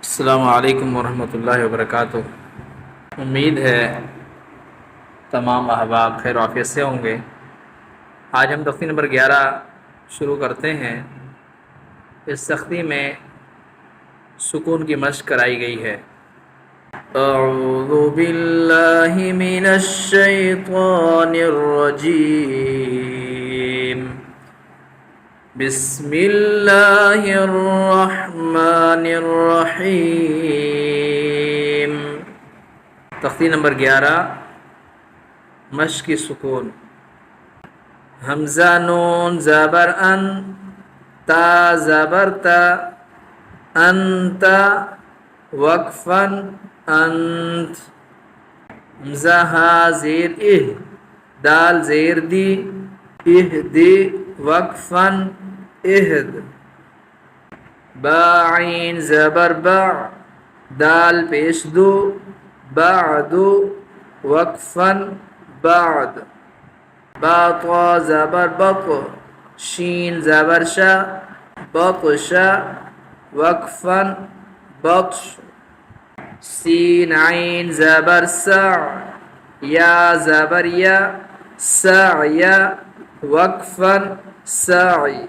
السلام علیکم ورحمۃ اللہ وبرکاتہ۔ امید ہے تمام احباب خیر و عافیت سے ہوں گے۔ آج ہم تختی نمبر 11 شروع کرتے ہیں۔ اس تختی میں سکون کی مشق کرائی گئی ہے۔ اعوذ باللہ من الشیطان الرجیم، بسم اللہ الرحمن الرحیم۔ تختی نمبر 11 مشق سکون۔ حمزہ نون زبر ان، تا زبر تا، انت وقفن انت۔ حمزہ ہا زیر اہ، دال زیر دی، اہ دی وقفن اہد۔ با عین زبر با، دال پیش دو، بعد وقفن بعد۔ با طا زبر بط، شین زبر شا، بطش وقفن بطش۔ سین عین زبر سع، یا زبر یا، سعی وقفن سعی۔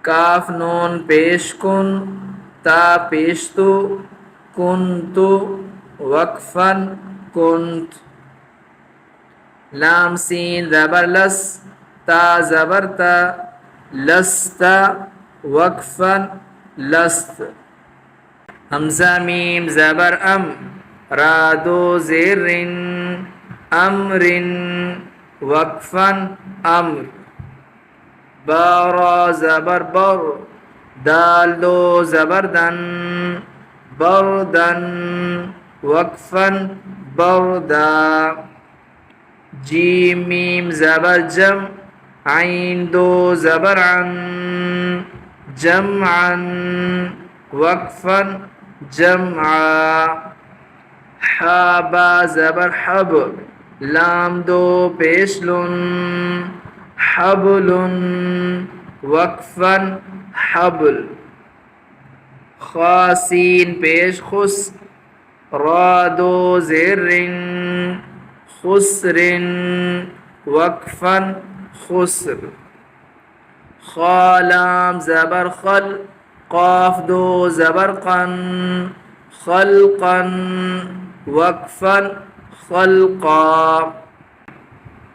کاف نون پیش کن، تا پیش تو، کنتو وقفن کنت۔ لام سین زبر لس، تا زبر تا، لست وقفن لست۔ حمزہ میم زبر ام، را دو زیر رن، امر وقفن امر۔ بارا زبر بر، دال دو زبر دن، بردن وقفن بردا۔ جیم میم زبر جم، عین دو زبر عن، جمعا وقفن جمعا۔ حا با زبر حب، لام دو پیش لن، حبل وقفن حبل۔ خا سین پیش خس، را دو زیر رن، خسر وقفن خسر۔ خا لام زبر خل، قاف دو زبر قن، خلقا وقفن خلقا۔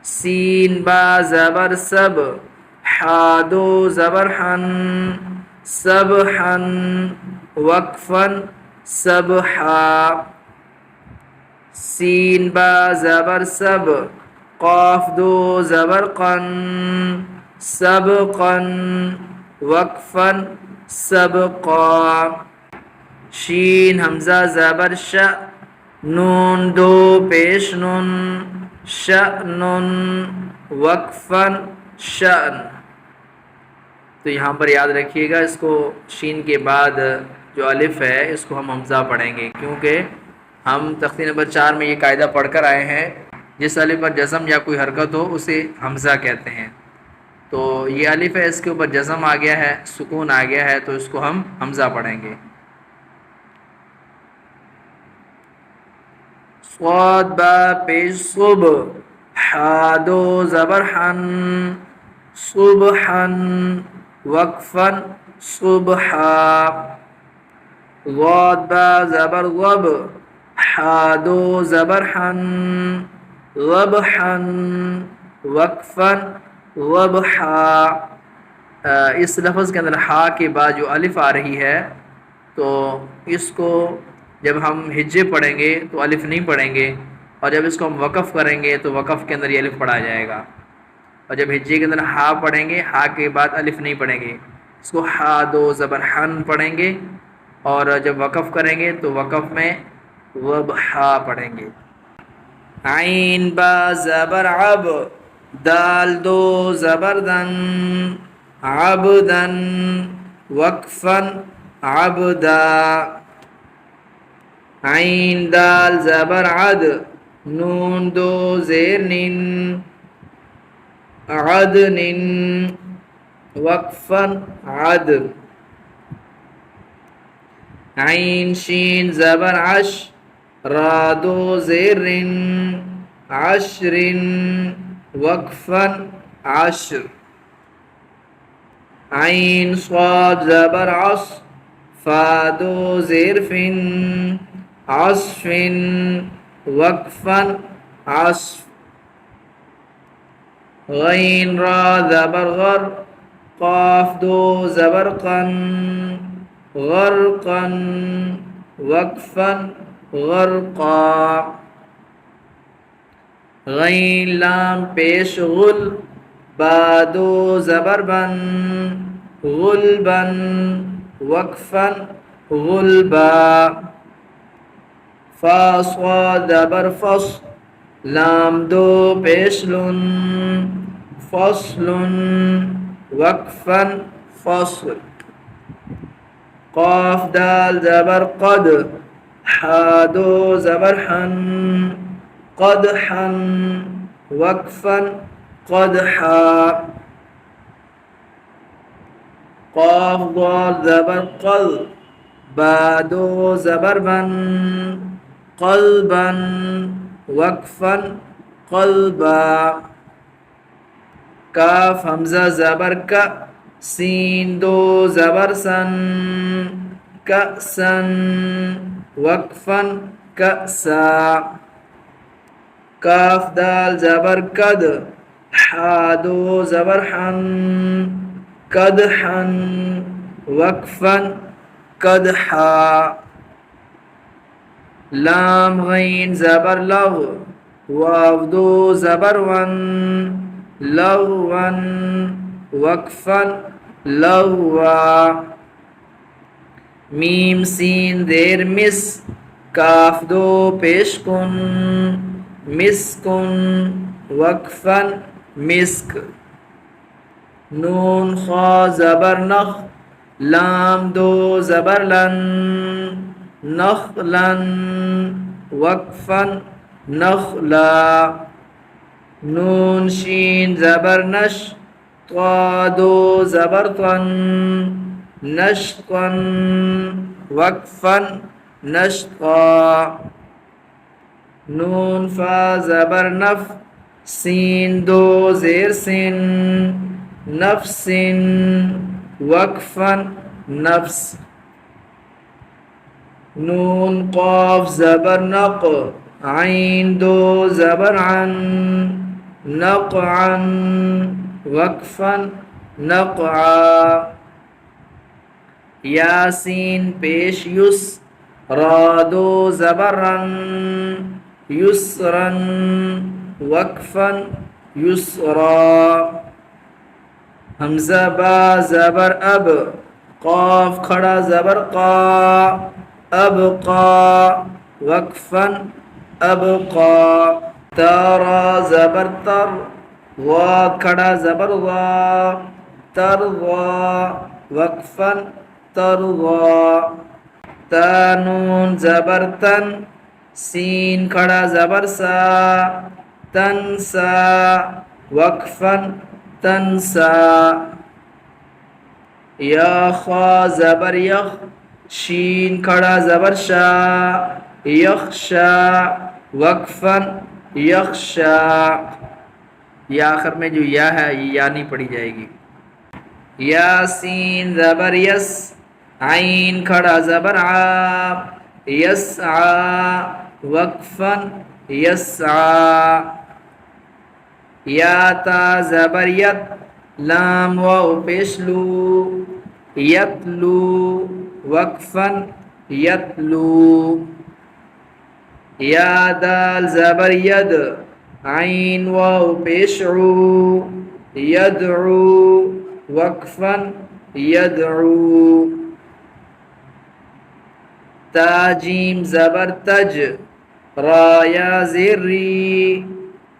سین با زبر سب، حا دو زبر حن، سبحا وقفن سبحا۔ سین با زبر سب، قاف دو زبر قن، سبقا وقفن سبقا۔ شین حمزہ زبر ش، نون دو پیش نن، شأن وقفن شأن۔ تو یہاں پر یاد رکھیے گا، اس کو شین کے بعد جو الف ہے اس کو ہم حمزہ پڑھیں گے، کیونکہ ہم تختی نمبر 4 میں یہ قاعدہ پڑھ کر آئے ہیں، جس الف پر جزم یا کوئی حرکت ہو اسے حمزہ کہتے ہیں۔ تو یہ الف ہے، اس کے اوپر جزم آ گیا ہے، سکون آ گیا ہے، تو اس کو ہم حمزہ پڑھیں گے۔ صاد با پیش صب، حا دو زبر حن، صبحا وقفن صبحا۔ ضاد با زبر ضب، حا دو زبر حن، ضبحا وقفن ضبحا۔ اس لفظ کے اندر حا کے بعد جو الف آ رہی ہے، تو اس کو جب ہم ہجے پڑھیں گے تو الف نہیں پڑھیں گے، اور جب اس کو ہم وقف کریں گے تو وقف کے اندر یہ الف پڑھا جائے گا، اور جب ہجے کے اندر ہا پڑھیں گے، ہا کے بعد الف نہیں پڑھیں گے، اس کو ہا دو زبر حن پڑھیں گے، اور جب وقف کریں گے تو وقف میں وبحا پڑھیں گے۔ عین با زبر عب، دال دو زبر دن، عبدن وقفن عبدا۔ عین دال زبر عد، نون دو زیر نن، عدن وقفا عدل۔ عین شین زبر عش را دو زیر عشر وقفا عشر عین صاد زبر عص فا دو زیر عصف وقفا عصف غین را زبر غر قاف دو زبر قن غرقا وقفا غرقا غین لام پیش غل با دو زبر بن غلبا وقفا غلبا فا صاد زبر فص لام دو پیش لن فصل وقفا فصل قاف دال زبر قد حا دو زبر حن قدحا وقفا قدحا قاف ضاد زبر قل با دو زبر بن قلبا وقفا قلبا کاف حمزہ زبر کا سین دو زبر سن کأسا وقفا کأسا کاف دال زبر کد حا دو زبر حن قدحا وقفا قدحا لام غین زبر لغ واو دو زبر ون لغوا وقفا لغوا میم سین دیر مس کاف دو پیش کن مسکن وقفا مسک نون خا زبر نخ لام دو زبر لن نخلا وقفا نخلا نون شین زبر نش طا دو زبر طن نشطا وقفا نشطا نون فا زبر نف سین دو زیر سن نفس وقفا نفس نون قاف زبر نق عین دو زبر عن نقعا وقفا نقعا یاسین پیش یس را دو زبرن یسرا وقفا یسرا حمزہ با زبر اب قاف کھڑا زبر قا ابقا وقفا ابقا تارا زبر تر وا کھڑا زبر وا ترضا وقفا ترضا تانون زبر تن سین کھڑا زبر سا تنسا وقفا تنسا یا خا زبر یخ شین کھڑا زبر شا یخشا وقفا یخشا یا آخر میں جو یا ہے یہ یا نہیں پڑھی جائے گی. یاسین زبر یس عین کھڑا زبر آ یسعا وقفا یسعا یا تا زبر یت لام واو پیش لو یتلو وقفا یتلو یا دال زبر ید عین واو پیش عو یدعو وقفا یدعو تا جیم زبر تج را یا زری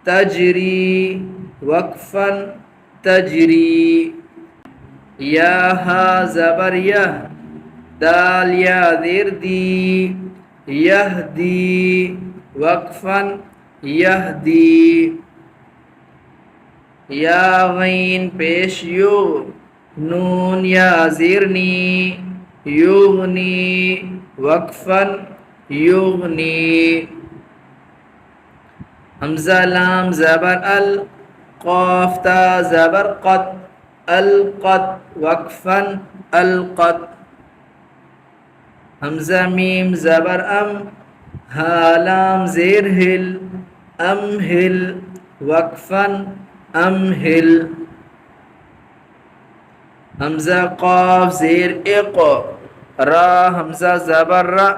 تجری وقفا تجری یا ہا زبر یہ دال یا زیر دی یہدی وقفا یہدی یا غین پیش یو نون یا زیرنی یغنی وقفا یغنی. حمزہ لام زبر ال، قاف تا زبر قط، القط وقفا القط. حمزہ میم زبر ام، ہا لام زیر ہل، امہل وقفا امہل. حمزہ قاف زیر اق، را حمزہ زبر را،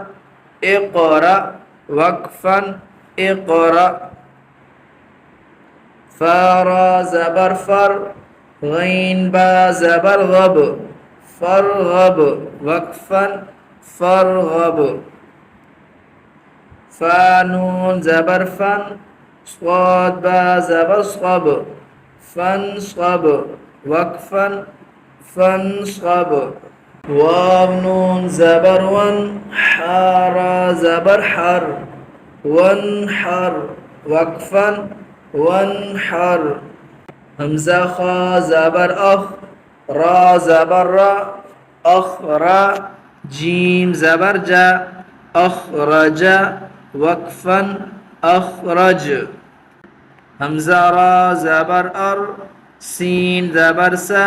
اقرا وقفا اقرا. فا را زبر فر، غین با زبر غب، فرغب وقفا فرغب. فا نون زبر فن، صاد با زبر صب، فانصب وقفا فانصب. واو نون زبر ون، حا را زبر حر، وانحر وقفا وانحر. حمزہ خا زبر اخ، را زبر را، اخرا جیم زبر جا، اخرج وقفا اخرج. حمزہ را زبر ار، سین زبر سا،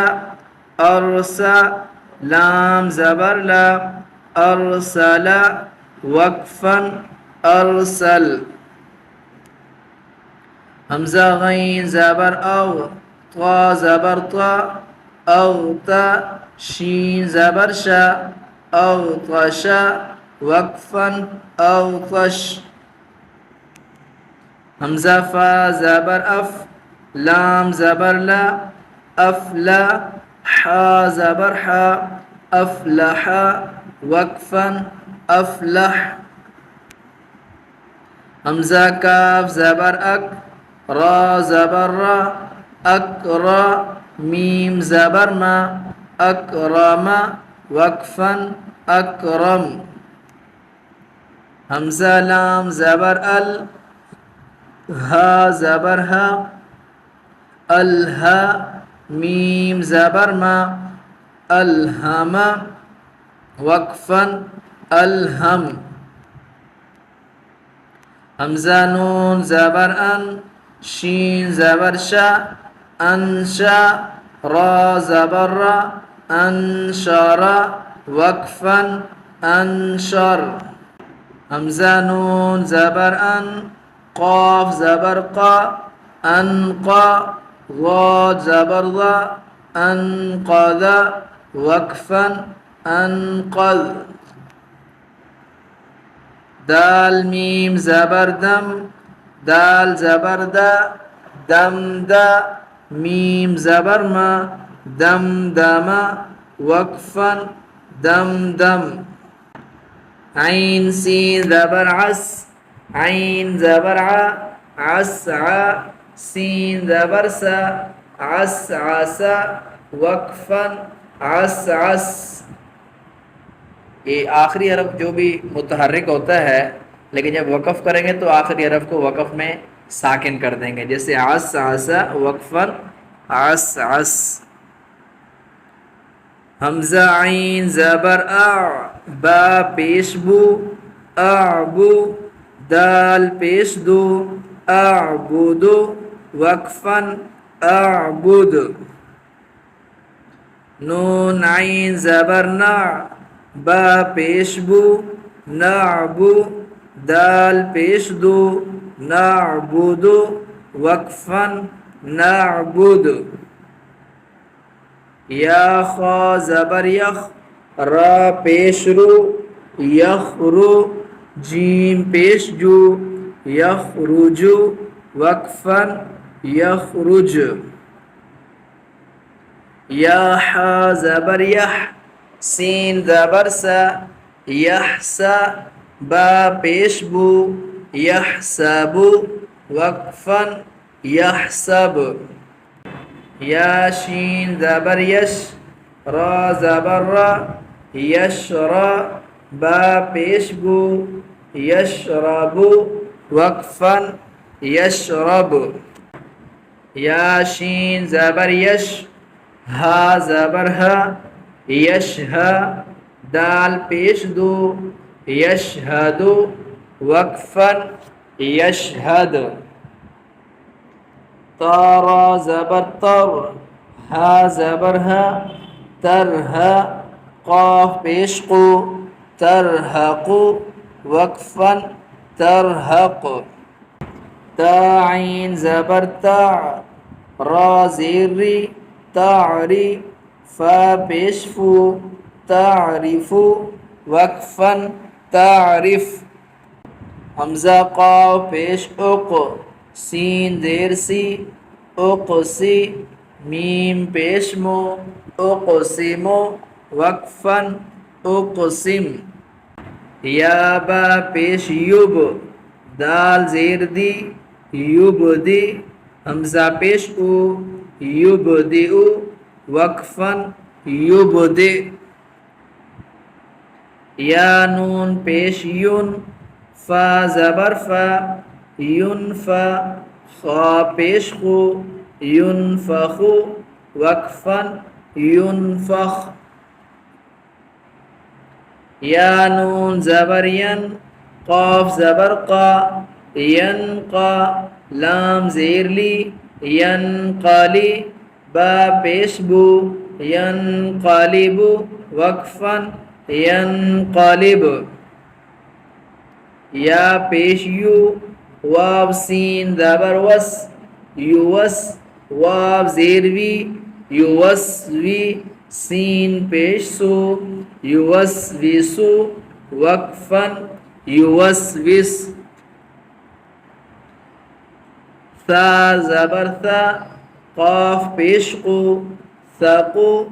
ارسا لام زبر لا، ارسل وقفا ارسل. حمزہ غین زبر اغ، طا زبر طا، اغتا شین زبر شا، اغطش وقفا اغطش. حمزہ فا زبر اف، لام زبر لا، افلا حا زبر حا، افلح وقفا افلح. حمزہ کاف زبر اک، را زبر را، اکرا میم زبر ما، اکرم وقفا اکرم. حمزہ لام زبر ال، ہا زبر ہا، الہا میم زبر ما، الہم وقفا الہم. حمزہ نون زبر ان، شین زبر شا، انشا را زبر را، انشر وقفا انشر. حمزہ نون زبر ان، قاف زبر قا، انقا ضاد زبر ضا، انقذ وقفا انقذ. دال میم زبر دم، دال زبر دا، دم دا میم زبر ما، دم دم وقفا دم دم. عین سین زبر عس، عین زبر ع، عسع سین زبر سا، عسعس وقفا عسعس. یہ آخری حرف جو بھی متحرک ہوتا ہے، لیکن جب وقف کریں گے تو آخری حرف کو وقف میں ساکن کر دیں گے، جیسے عسعس وقفا عسعس. حمزہ عین زبر اع، با پیش بو، اعبو دال پیش دو، اعبد وقفا اعبد. نون عین زبر نع، با پیش بو، نعبو دال پیش دو، نعبد وقفا نعبد. یا خا زبر یخ، را پیش رو، یخرو جیم پیش جو، یخرجو وقفا یخرج. یا حا زبر یح، سین زبر سا، یحسا با پیش بو، یحسبو وقفا یحسب. یا شین زبر یش، را زبر را، یشرا با پیش بو، یشربو وقفا یشرب. یا شین زبر یش، ہا زبر ہا، یشہا دال پیش دو یشہد وقفا یشہد تارا زبر تر ہا زبر ہا ترہا قاف پیش قو ترہق وقفا ترہق تا عین زبر تا را زیر ری تعری فا پیش فو تعرف وقفا تعرف حمزہ قاف پیش اق سین زیر سی اقسی میم پیش مو اقسم وقفا اقسم یا با پیش یب دال زیر دی یبدی حمزہ پیش او یبدئ وقفا یبدئ یا نون پیش یون فا زبر فا ینفا خا پیش خو ینفخ وقفا ینفخ یا نون زبر ین قاف زبر قا ینقا لام زیر لی ینقالی با پیش بو ینقالب وقفا ینقالب یا پیش یو واو سین زبر وس یوس واو زیر وی یوس وی سین پیش سو یوس ویسو وقفا یوس ویس ثا زبر ثا قاف پیش قو ثقو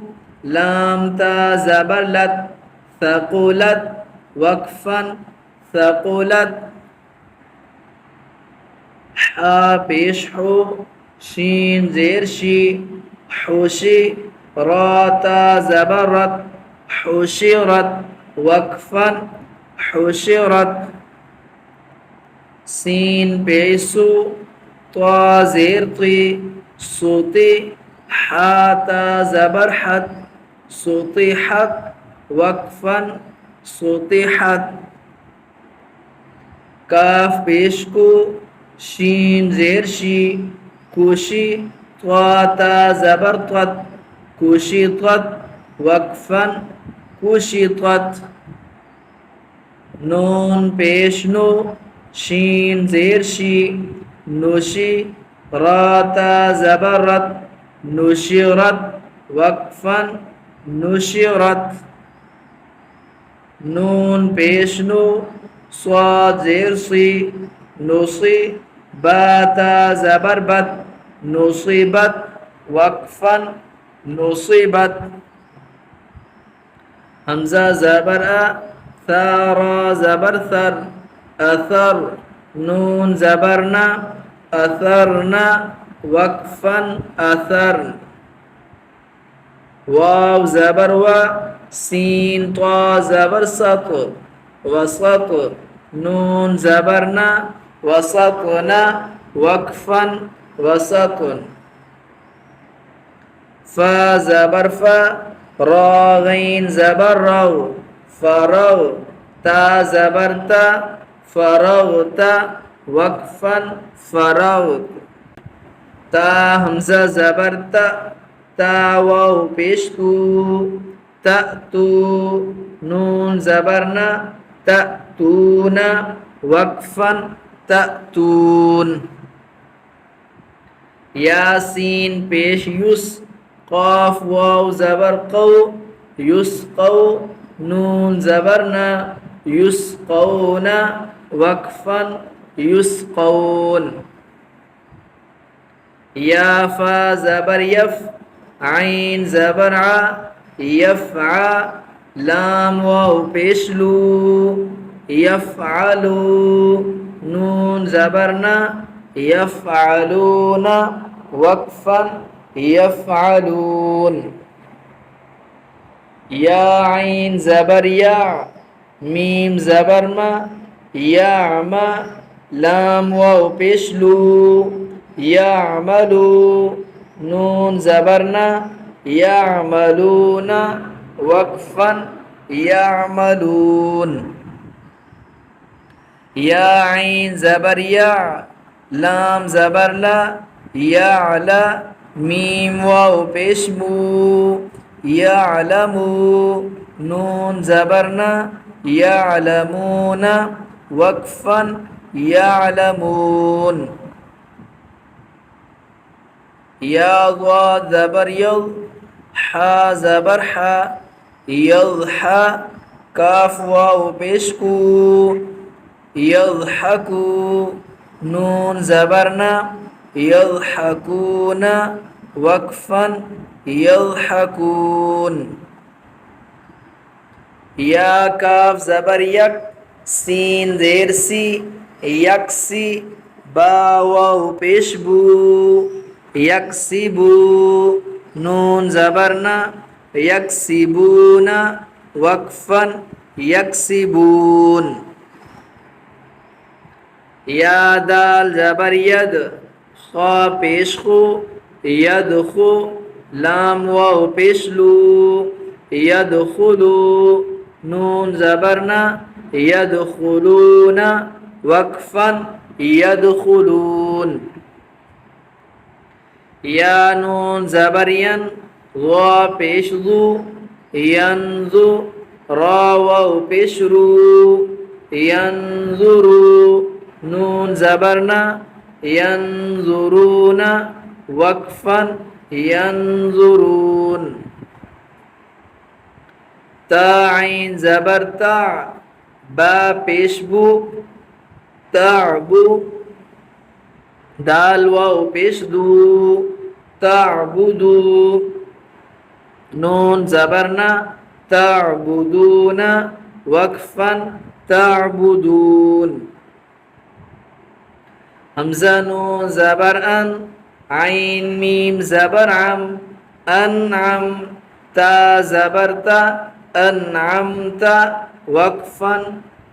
لام تا زبر لت ثقلت وقفا ثقلت حا پیش حو شین زیر شی حوشی را تا زبر رت حشرت وقفا حشرت سین پیسو طا زیر طی صوتی حا تا زبر حت صوتحت وقفا صوتحت کاف پیش کو شین زیر شی کوشی طا تا زبر طت کوشطت وقفا کوشطت نون پیش نو شین زیر شی نوشی را تا زبر رت نشرت وقفا نشرت نون پیش نو صاد زیر سی نصی با تا زبر بت نصیبت وقفا نصیبت حمزہ زبر ثارا زبر ثر اثر نون زبرنا اثرنا وقفا اثر واو زبر و سین طا زبر سط وسط نون زبرنا وسطنا وقفا وسط فا زبر فا را غین زبر رو فرو تا زبر تا فروت وقفا فروت تا حمزہ زبر تا واو پیش تو تأتو نون زبرنا تأتون وقفا تأتون یاسین پیش یس قاف واو زبر قو یسقو نون زبرنا یسقون وقفا یسقون یا فا زبر یف عین زبر ع یفع لام واو پیش لو یفعلو نون زبرنا یفعلون وقفا یفعلون یا عین زبر یا میم زبر ما یعما لام واو پیش لو یعملو نون زبرنا یعملون وقفا يعملون. یا عین زبر یا، لام زبر لا، یعلا میم واو پیش مو، یعلمو نون زبرنا، یعلمون وقفا یعلمون. یا ضاد زبر یض، حا زبر حا، یضحا کاف واو پیش کو، یضحکو نون زبرنا، یضحکون وقفا یضحکون. یا کاف زبر یک، سین زیر سی، یکسی با واو پیش بو، یکسبو نون زبرنا، یکسبون وقفا یکسبون. یا دال زبر ید، خا پیش خو، یدخو لام واو پیش لو، یدخلو نون زبرنا، یدخلون وقفا یدخلون. یا نون زبر ین، غا پیش ذو، ینذو را واو پیش رو، ینظرو نون زبرنا، ینظرون وقفا ینظرون. تا عین زبر تا، با پیش بو، تعبو دال واو پیش دو، تعبدو نون زبرنا، تعبدون وقفا تعبدون. حمزہ نون زبر ان، عین میم زبر عم، انعم تا زبر تا، انعمت وقفا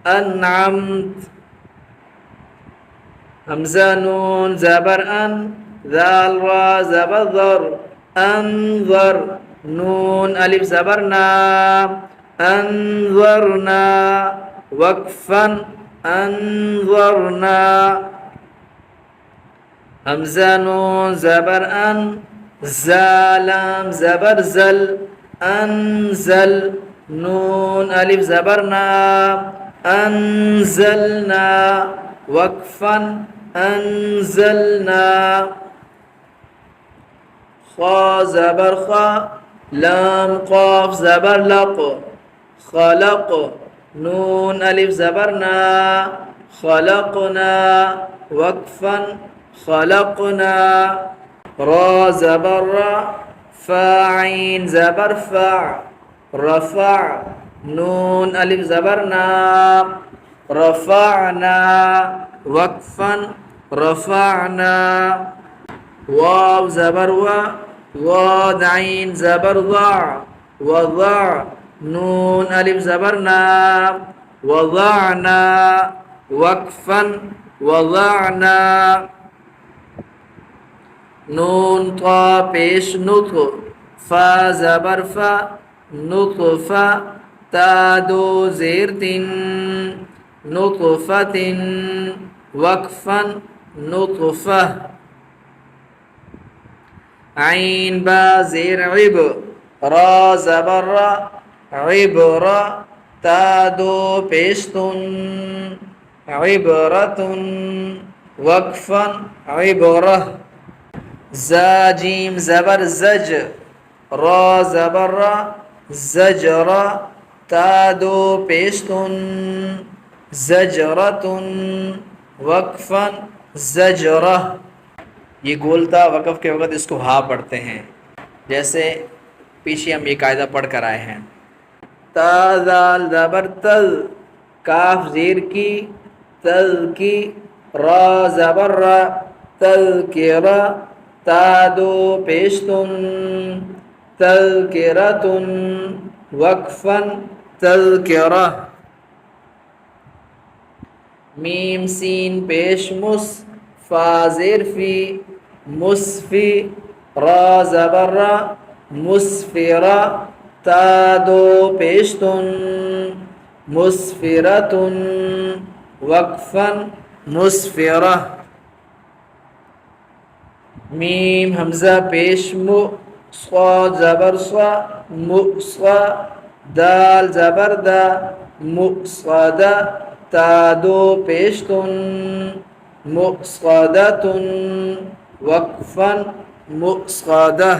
انعمت. حمزہ نون زبر ان، ذال را زبر ذر، انظر نون الف زبرنا، انظرنا وقفا انظرنا. حمزہ نون زبر ان، زالام زبر زل، انزل نون الف زبرنا، انزلنا وقفا انزلنا. خا زبر خا، لام قاف زبر لق، خلق نون الف زبرنا، خلقنا وقفا خلقنا. را زبر را، فا عین زبر فع، رفع نون الف زبرنا، رفعنا وقفا رفعنا. واو زبر و، ضاد عین زبر ضع، وضع نون الف زبرنا، وضعنا وقفا وضعنا. نون طا پیش نطق، فا زبر فا، نطفا تا دو زیر تن، نطفة وقفا نطفة. عین با زیر عب، را زبر را، عبرا تا دو پیشتن، عبرتن وقفا عبرة. زا جیم زبر زج، را زبر را، زجرا تا دو پیشتن، زجرتن وقفا زجرہ. یہ گولتا وقف کے وقت اس کو ہا پڑھتے ہیں، جیسے پیچھے ہم یہ قاعدہ پڑھ کر آئے ہیں. تا ذال زبر تل، کاف زیر کی، تل کی، را زبر را، تذکرہ تا دو پیشتن، تذکرتن وقفا تذکرہ. میم سین پیش مس، فا زیر فی، مسفی را زبر را، مسفرہ تا دو پیشتن مسفرتن وقفا مسفرہ میم حمزہ پیش مو صاد زبر صا مصا دال زبر دا مصادہ تا دو پیشتن مصادتن وقفا مصادہ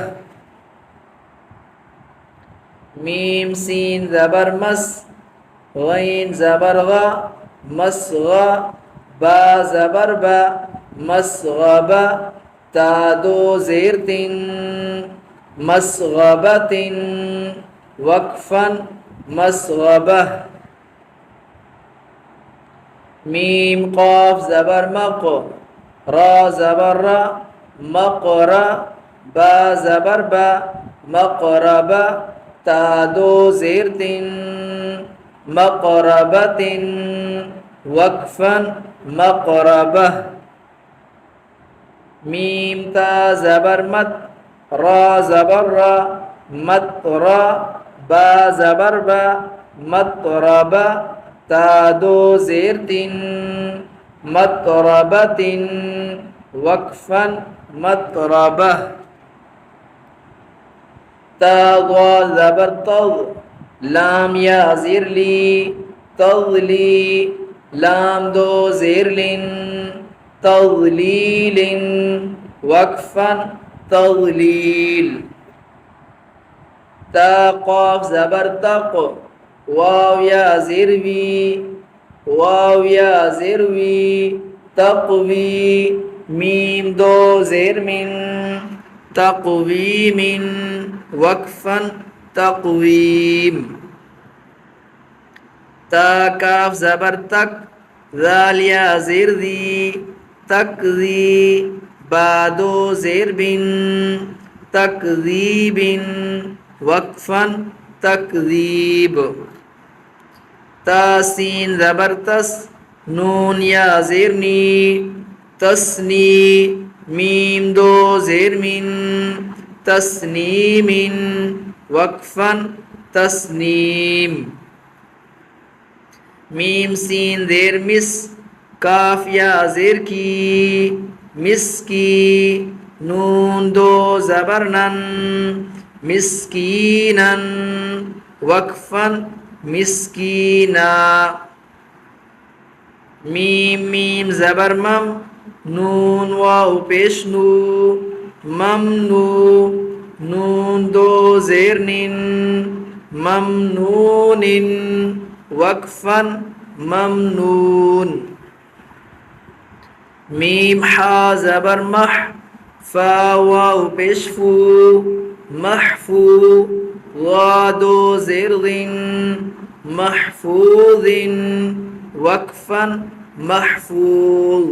میم سین زبر مس غین زبر غا مسغا با زبر با مسغبا تا دو زیر تن مسغبت وقفا مسغبہ میم قاف زبر مق را زبر را مقرا با زبر با مقربا تا دو زیر تن مقربت وقفا مقربہ میم تا زبر مت را زبر را مت را با زبر با مطربا تا دو زیر تن مطربت وقفا مطربہ تا ضاد زبر تض لام یا زیر لی تضلی لام دو زیر لن تضلیل وقفا تضلیل تا قاف زبر تق واو یا زیر وی واو یا زیر وی تقوی میم دو زیر من تقویم وقفا تقویم تا کاف زبر تک ذال یا زیر دی تکذی با دو زیر بن تکذیب وقفا تکذیب تا سین زبر تس نون یا زیر نی تسنی میم دو زیر من تسنیم وقفا تسنیم میم سین زیر مس کاف یا زیر کی مس کی نون دو زبر نن مسکینن وقفا مسکینا میم میم زبر مم نون واو پیش نو ممنو نون دو زیر نن ممنون وقفا ممنون میم حا زبر مح فا واو پیش فو محفو غادو زرغ محفوظ وقفا محفوظ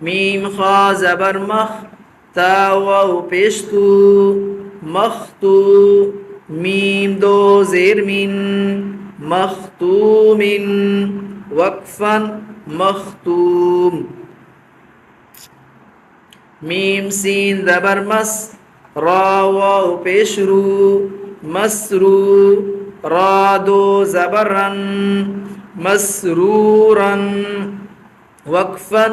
میم خا زبر مخ تا واو پیشتو مختو میم دو زیر من مختوم وقفا مختوم میم سین زبر مس را واو پیش رو مسرو را دو زبرن مسرورا وقفا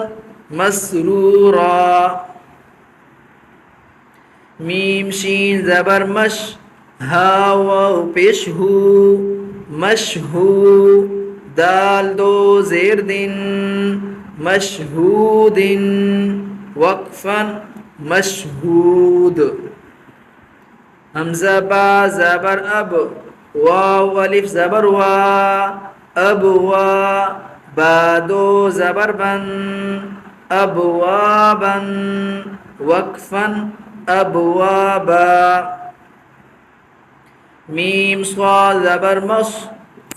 مسرورا میم شین زبر مش ها واو پیش ہو مشہو دال دو زیر دن مشہود وقفا مشہود حمزہ با زبر اب واو الف زبر وا اب وا با دو زبر بن ابوابا وقفا ابوابا میم صاد زبر مص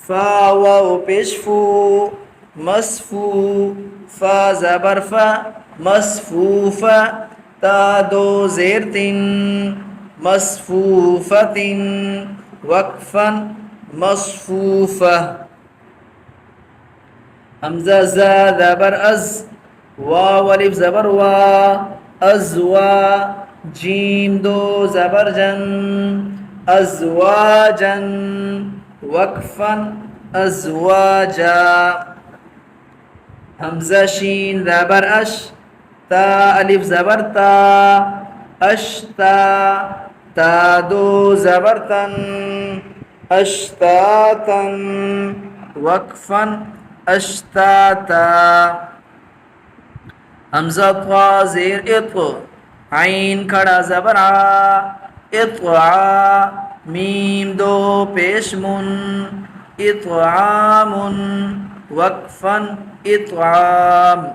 فا واو پیش فو مصفو فا زبر فا مصفوفا تا دو زیر تن مصفوفت وقفا مصفوفہ حمزہ زا زبر از واو الف زبر وا ازوا جیم دو زبر جن أزواجا وقفا أزواجا. حمزہ شین زبر اش، تا الف زبر تا، اشتا، تا دو زبر تن، اشتاتا، وقفا اشتاتا. حمزہ طا زیر اطو، عین کھڑا زبر آ، اطعا، میم دو پیش من، اطعام، وقفا اطعام.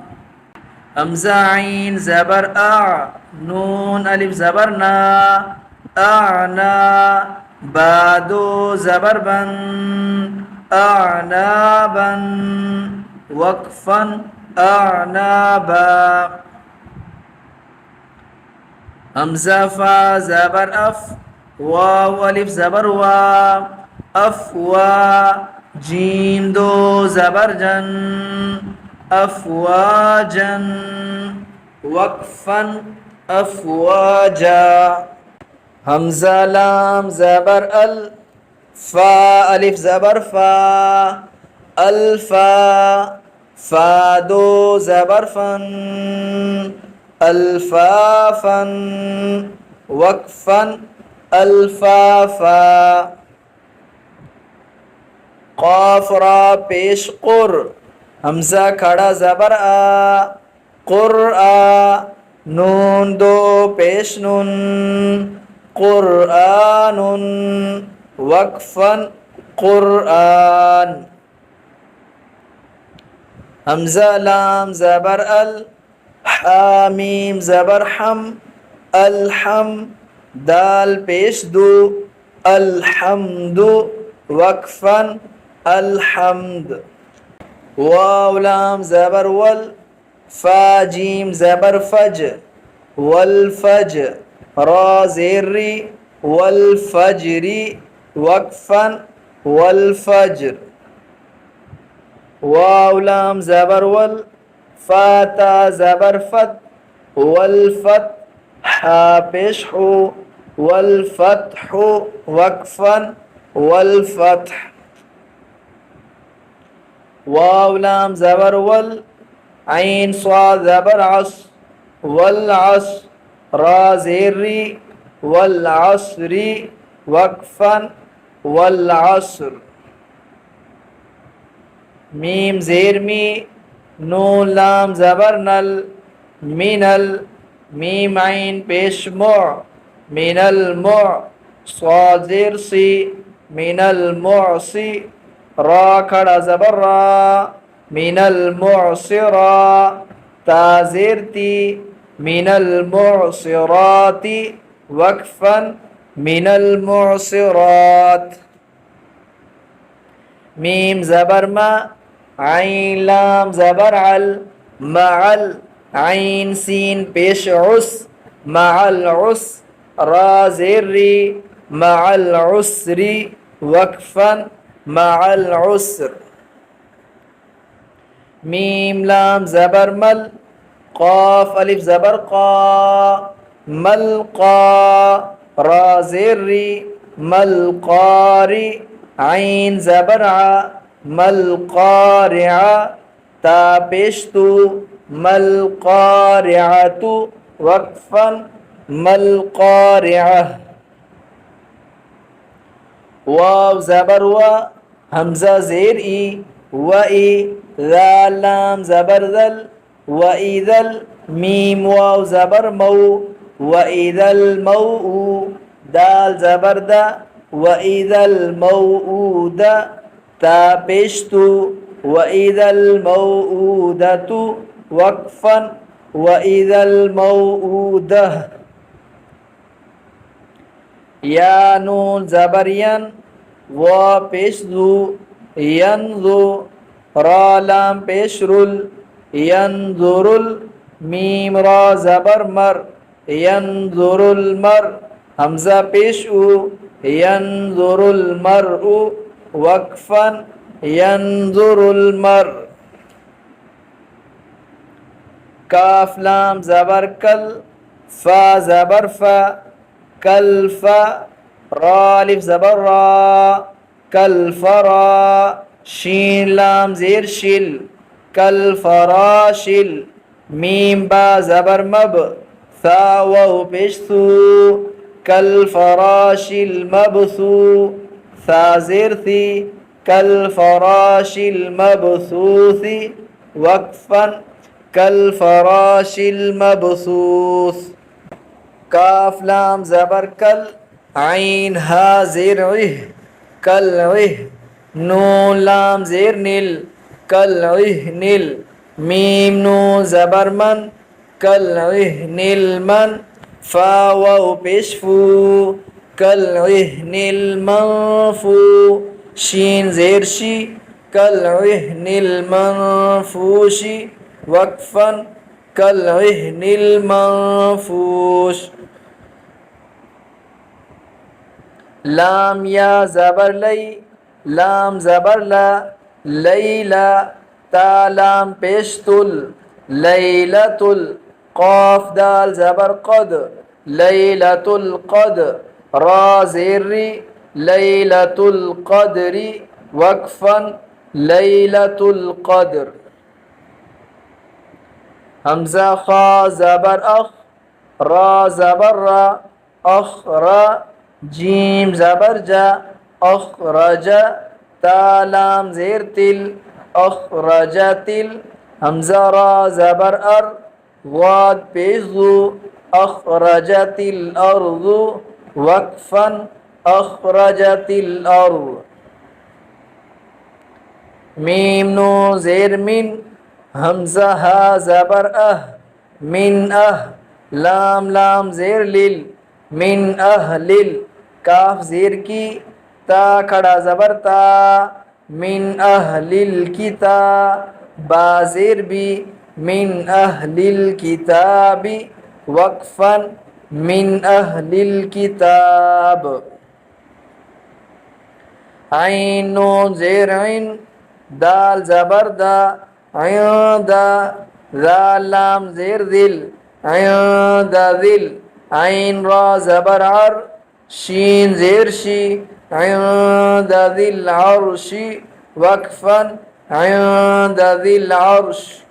حمزہ عین زبر آ، نون الف زبر نا، اعنا، با دو زبر بن، اعنابا، وقفا اعنابا. حمزہ فا زبر اف، واو الف زبر وا، افوا، جیم دو زبر جن، افواجا، وقفا افواجا. حمزہ لام زبر ال، فا الف زبر فا، الفا، فا دو زبر فن، الفافا، وقفا الفافا. قاف را پیش قر، حمزہ کھڑا زبر آ، قرآ، نون دو پیش نن، قرآن، وقفا قرآن. حمزہ لام زبر ال، حامیم زبر حم، الحم، دال پیش دو، الحمد، وقفا الحمد. واو لام زبر ول، فا جیم زبر فج، والفج، را زیر ری، والفجر، وقفا والفجر. واو لام زبر ول، فا تا زبر فت، والفت، حا پیش حو، والفتح، وقفا والفتح. واو لام زبر ول، عین صاد زبر عص، والعصر، را زیر ری، والعصر، وقفا والعصر. میم زیر می، نون لام زبر نل، منل، میم عین پیش مع، من المع، صاد زیر سی، من المعصی، را کھڑا زبر را، من المعصرا، تا زیر تی، من المعصرات، وقفا من المعصرات. میم زبر ما، عین لام زبر عل، معل، عین سین پیش عس، مع العس، را زیر ری، مع العسر، وقفا مع العسر. میم لام زبر مل، قاف الف زبر قا، ملقا، را زیر ری، ملقاری، عین زبر ع، ملقارع، تا پیش تو، ملقارعۃ، وقفا ملقارعہ. واو زبر و، حمزہ زیر ای، و ای، ذال لام زبر ذل، و ایذل، میم واو زبر مو، و ایذل موء، دال زبر دا، و ایذل موءودہ، تا پیش تو، و ایذل موءودۃ، وقفا و ایذل موءودہ. یا نون زبر ین، وا پیش ذو، ینذو، را لام پیش رل، ینظرل، میم را زبر مر، ینظر المر، حمزہ پیش او، ینظر المرء، وقفا ینظر المر. کاف لام زبر کل، فا زبر فا، کل فا، را الف زبر را کالفرا شین لام زیر شل کالفراشل میم با زبر مب ثا واو پیش ثو کالفراش المبثو ثا زیر ثی کالفراش المبثوث وقفا کالفراش المبثوث کاف لام زبر کل عین ہا زیر عہ کل عہ نون لام زیر نل کل عہ نل میم نون زبر من کل عہ نل من فا واو پیش فو کل عہ نل منفو شین زیر شی کل عہ نل منفوشی وقفا کل عہ نل منفوش لام یا زبر لی لام زبر لا لیلا تا لام پیش تل لیلۃ قاف دال زبر قد لیلۃ القد را زیر ری لیلۃ القدر وقفا لیلۃ القدر حمزہ خا زبر اخ را زبر را اخ را جیم زبر جا اخرج تا لام زیر تل اخرج تل حمزہ را زبر ار غاد پیش ذو اخرجت الارض وقفا اخرجت الارض میم نون زیر من حمزہ ہا زبر من لام لام زیر لل من لل کاف زیر کی تا کھڑا زبر تا من الکتا با زیر بی من الکتاب وقفا من الکتاب عین نون زیر عین دال زبر دا عین دا ذال لام زیر ذل عین دا ذل عین را زبر عر شین زیر شی عند ذی العرش وقفا عند ذی العرش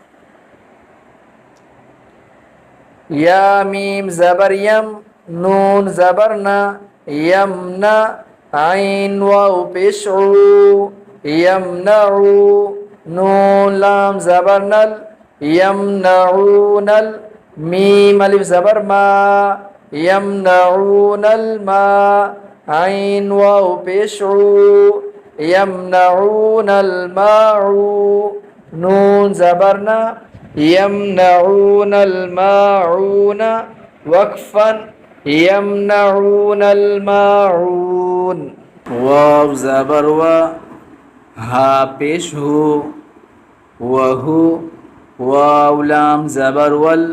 یا میم زبر یم نون زبرنا یمنا عین واو پیش عو یمنعو نون لام زبر نل یمنعون میم الف زبر ما یمنعون الماء عین واو پیش عو یمنعون الماء نون زبرنا یمنعون الماعون وقفا یمنعون الماعون واو زبر و ہا پیش ہو وہو واو لام زبر ول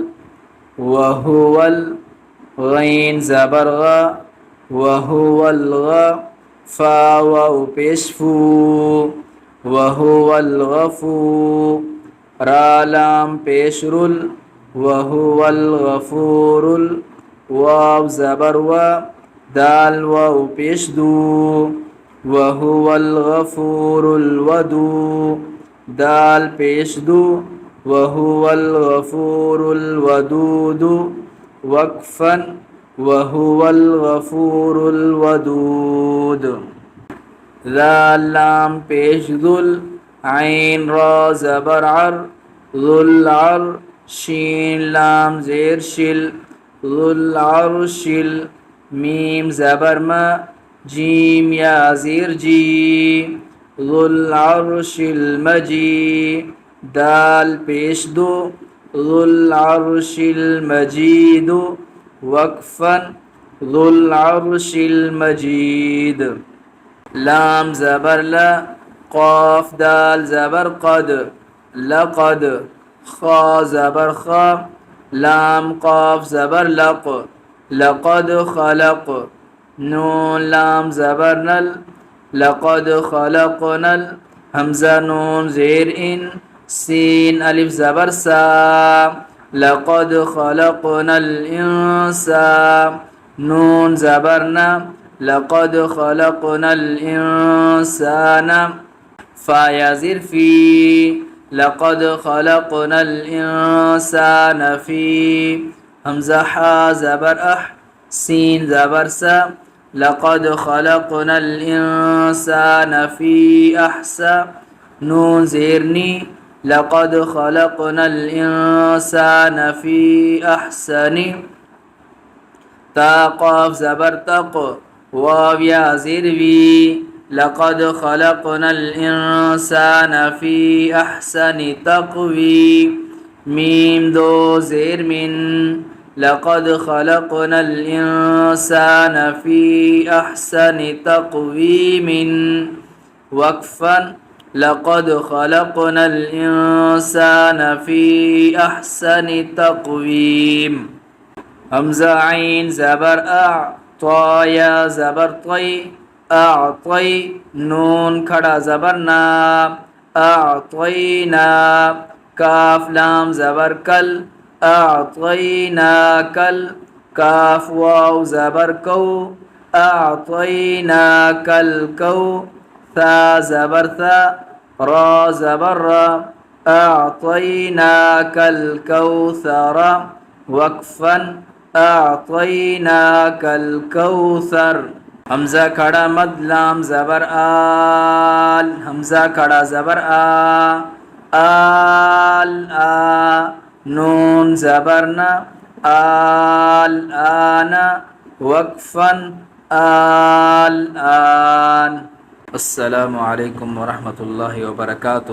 وهو غین زبر غ وهو الغ فا واو پیش فو وهو الغفو را لام پیش رل وهو الغفور واو زبر و دال واو پیش دو وهو الغفور الودو دال پیش دو وهو الغفور الودود وقفا وهو الغفور الودود ذال لام پیش ذل عین را زبر عر ذل عر شین لام زیر شل ذل عرشل میم زبر ما جیم یا زیر جی ذل عرش المجی دال پیش دو ذل عرش المجید وقفا ذل عرش المجید لام زبر لا قاف دال زبر قد لقد خا زبر خا لام قاف زبر لق لقد خلق نون لام زبر نل لقد خلقنا حمزہ نون زیر ان سین الف زبر سا لقد خلقنا الانسان نون زبرنا لقد خلقنا الإنسان فا یا زیر فی لقد خلقنا الإنسان فی حمزہ حا زبر اح سین زبر سا لقد خلقنا الإنسان فی احسا نون زیرنی لقد خلقنا الإنسان فی احسن تا قاف زبر تق واو یا زیر وی لقد خلقنا الإنسان في أحسن تقويم ميم دو زير من لقد خلقنا الإنسان في أحسن تقويم وقفا لقد خلقنا الإنسان في أحسن تقويم همزة عين زبر طا يا زبر طي اعطی نون کھڑا زبرنا اعطینا کاف لام زبر کل اعطینا کل کاف واو زبر کو اعطینا کل کو ثا زبر ثا را زبر را اعطینا کل کوثر وقفا اعطینا کل کوثر حمزہ کھڑا مد لام زبر آل حمزہ کھڑا زبر آل نون زبرنا آل آنا وقفا آل آن السلام علیکم ورحمۃ اللہ وبرکاتہ.